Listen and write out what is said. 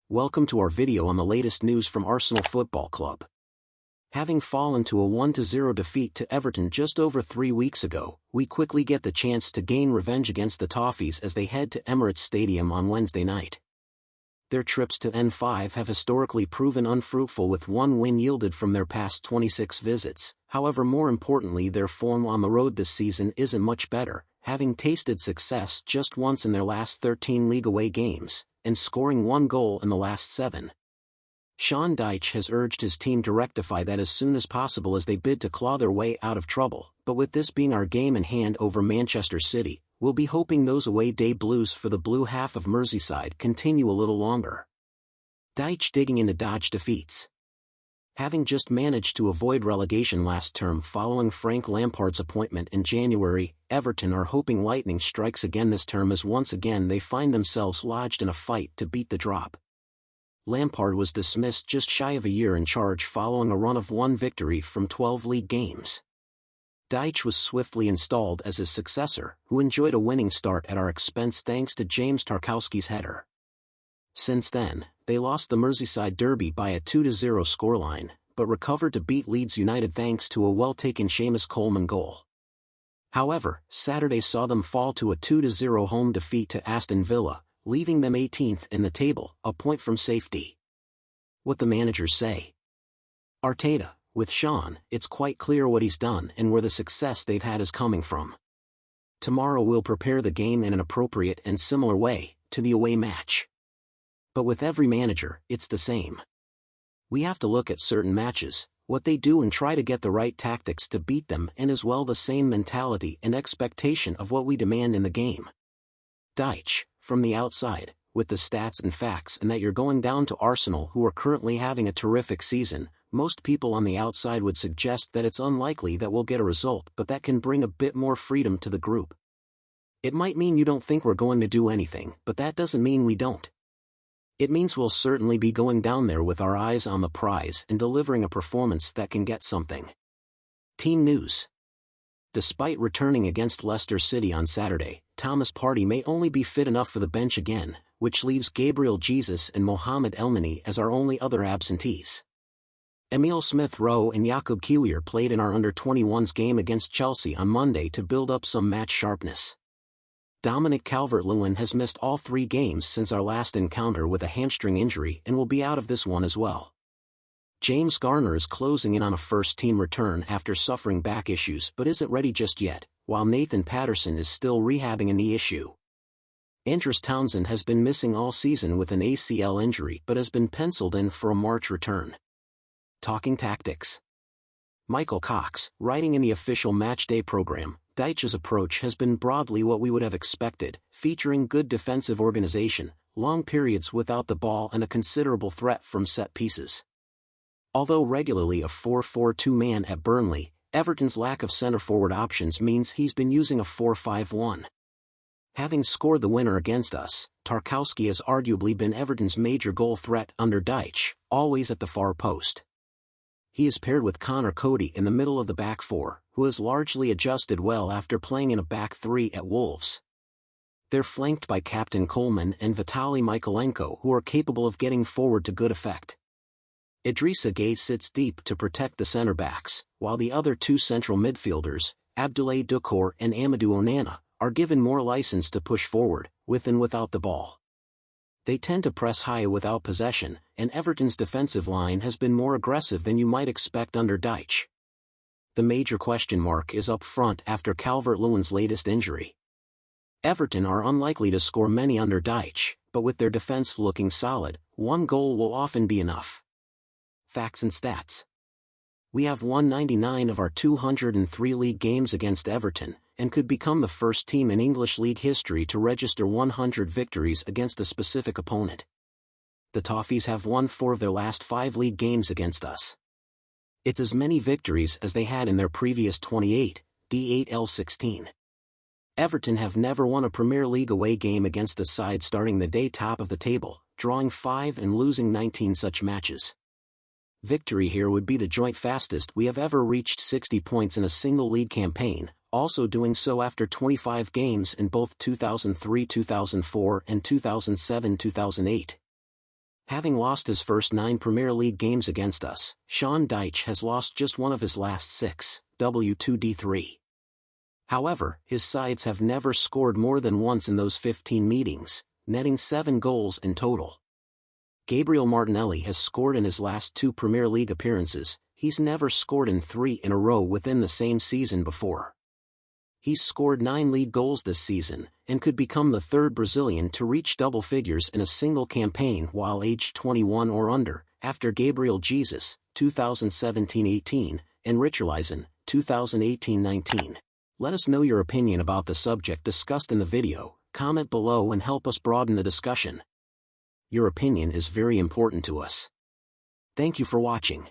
Welcome to our video on the latest news from Arsenal Football Club. Having fallen to a 1-0 defeat to Everton just over 3 weeks ago, we quickly get the chance to gain revenge against the Toffees as they head to Emirates Stadium on Wednesday night. Their trips to N5 have historically proven unfruitful, with one win yielded from their past 26 visits. However, more importantly, their form on the road this season isn't much better, having tasted success just once in their last 13 league away games, and scoring 1 goal in the last 7. Sean Dyche has urged his team to rectify that as soon as possible as they bid to claw their way out of trouble, but with this being our game in hand over Manchester City, we'll be hoping those away day blues for the blue half of Merseyside continue a little longer. Dyche digging into dodge defeats. Having just managed to avoid relegation last term following Frank Lampard's appointment in January, Everton are hoping lightning strikes again this term as once again they find themselves lodged in a fight to beat the drop. Lampard was dismissed just shy of a year in charge following a run of 1 victory from 12 league games. Dyche was swiftly installed as his successor, who enjoyed a winning start at our expense thanks to James Tarkowski's header. Since then, they lost the Merseyside derby by a 2-0 scoreline, but recovered to beat Leeds United thanks to a well-taken Seamus Coleman goal. However, Saturday saw them fall to a 2-0 home defeat to Aston Villa, leaving them 18th in the table, a point from safety. What the managers say. Arteta, with Sean, it's quite clear what he's done and where the success they've had is coming from. Tomorrow we'll prepare the game in an appropriate and similar way to the away match. But with every manager, it's the same. We have to look at certain matches, what they do, and try to get the right tactics to beat them, and as well the same mentality and expectation of what we demand in the game. Dyche, from the outside, with the stats and facts, and that you're going down to Arsenal, who are currently having a terrific season, most people on the outside would suggest that it's unlikely that we'll get a result, but that can bring a bit more freedom to the group. It might mean you don't think we're going to do anything, but that doesn't mean we don't. It means we'll certainly be going down there with our eyes on the prize and delivering a performance that can get something. Team news. Despite returning against Leicester City on Saturday, Thomas Partey may only be fit enough for the bench again, which leaves Gabriel Jesus and Mohamed Elneny as our only other absentees. Emile Smith-Rowe and Jakub Kiwior played in our under-21s game against Chelsea on Monday to build up some match sharpness. Dominic Calvert-Lewin has missed all 3 games since our last encounter with a hamstring injury and will be out of this one as well. James Garner is closing in on a first-team return after suffering back issues but isn't ready just yet, while Nathan Patterson is still rehabbing a knee issue. Andros Townsend has been missing all season with an ACL injury but has been penciled in for a March return. Talking tactics. Michael Cox, writing in the official matchday program, Dyche's approach has been broadly what we would have expected, featuring good defensive organization, long periods without the ball, and a considerable threat from set pieces. Although regularly a 4-4-2 man at Burnley, Everton's lack of centre-forward options means he's been using a 4-5-1. Having scored the winner against us, Tarkowski has arguably been Everton's major goal threat under Dyche, always at the far post. He is paired with Connor Cody in the middle of the back 4, who has largely adjusted well after playing in a back 3 at Wolves. They're flanked by Captain Coleman and Vitaly Mykolenko, who are capable of getting forward to good effect. Idrissa Gueye sits deep to protect the centre-backs, while the other 2 central midfielders, Abdoulaye Doucouré and Amadou Onana, are given more license to push forward, with and without the ball. They tend to press high without possession, and Everton's defensive line has been more aggressive than you might expect under Dyche. The major question mark is up front after Calvert-Lewin's latest injury. Everton are unlikely to score many under Dyche, but with their defense looking solid, 1 goal will often be enough. Facts and stats. We have won 99 of our 203 league games against Everton, and could become the first team in English league history to register 100 victories against a specific opponent. The Toffees have won 4 of their last 5 league games against us. It's as many victories as they had in their previous 28, D8L16. Everton have never won a Premier League away game against a side starting the day top of the table, drawing 5 and losing 19 such matches. Victory here would be the joint fastest we have ever reached 60 points in a single league campaign, also doing so after 25 games in both 2003-2004 and 2007-2008. Having lost his first 9 Premier League games against us, Sean Dyche has lost just one of his last 6, W2D3. However, his sides have never scored more than once in those 15 meetings, netting 7 goals in total. Gabriel Martinelli has scored in his last 2 Premier League appearances. He's never scored in 3 in a row within the same season before. He's scored 9 league goals this season, and could become the 3rd Brazilian to reach double figures in a single campaign while aged 21 or under, after Gabriel Jesus, 2017-18, and Richarlison, 2018-19. Let us know your opinion about the subject discussed in the video, comment below and help us broaden the discussion. Your opinion is very important to us. Thank you for watching.